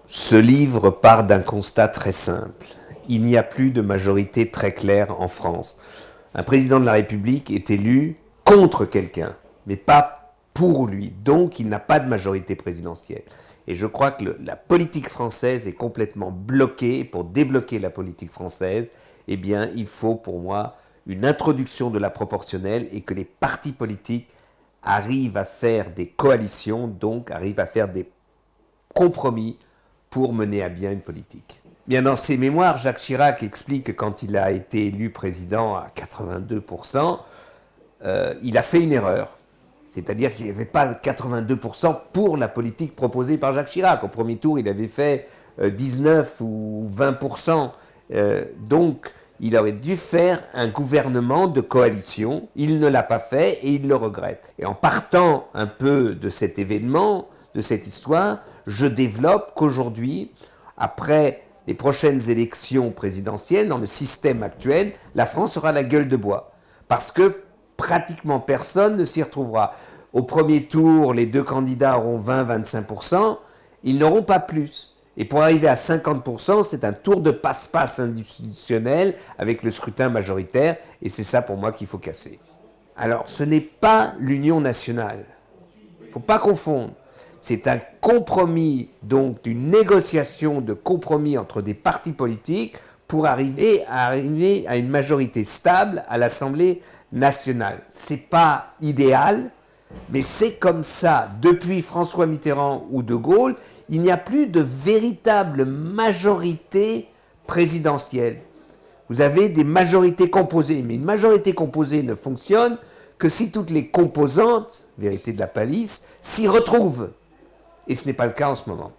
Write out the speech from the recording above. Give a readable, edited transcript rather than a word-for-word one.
Ce livre part d'un constat très simple. Il n'y a plus de majorité très claire en France. Un président de la République est élu contre quelqu'un, mais pas pour lui. Donc il n'a pas de majorité présidentielle. Et je crois que la politique française est complètement bloquée. Pour débloquer la politique française, eh bien, il faut pour moi une introduction de la proportionnelle et que les partis politiques arrivent à faire des coalitions, donc arrivent à faire des compromis pour mener à bien une politique. Bien, dans ses mémoires, Jacques Chirac explique que quand il a été élu président à 82%, il a fait une erreur. C'est-à-dire qu'il n'y avait pas 82% pour la politique proposée par Jacques Chirac. Au premier tour, il avait fait 19 ou 20%. Donc, il aurait dû faire un gouvernement de coalition. Il ne l'a pas fait et il le regrette. Et en partant un peu de cet événement, de cette histoire, je développe qu'aujourd'hui, après les prochaines élections présidentielles, dans le système actuel, la France aura la gueule de bois. Parce que pratiquement personne ne s'y retrouvera. Au premier tour, les deux candidats auront 20-25%, ils n'auront pas plus. Et pour arriver à 50%, c'est un tour de passe-passe institutionnel avec le scrutin majoritaire, et c'est ça pour moi qu'il faut casser. Alors, ce n'est pas l'union nationale. Il ne faut pas confondre. C'est un compromis, donc une négociation de compromis entre des partis politiques pour arriver à une majorité stable à l'Assemblée nationale. Ce n'est pas idéal, mais c'est comme ça. Depuis François Mitterrand ou De Gaulle, il n'y a plus de véritable majorité présidentielle. Vous avez des majorités composées, mais une majorité composée ne fonctionne que si toutes les composantes, vérité de la palisse, s'y retrouvent. Et ce n'est pas le cas en ce moment.